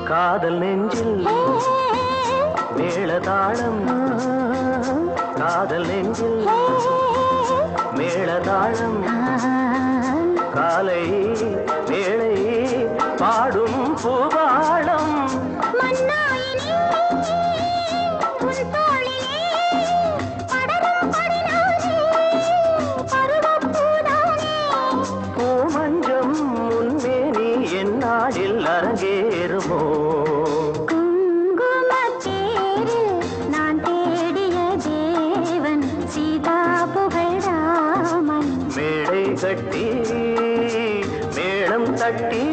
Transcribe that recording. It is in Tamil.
காதல் நெஞ்சில் மேளதாளம் காதல் நெஞ்சில் மேளதாளம் காலை வேளை பாடும் பூபாளம் பூமஞ்சம் முன்மேனி என்னாடில் அரங்கேறுமோ மேடை கட்டி மேளம் தட்டி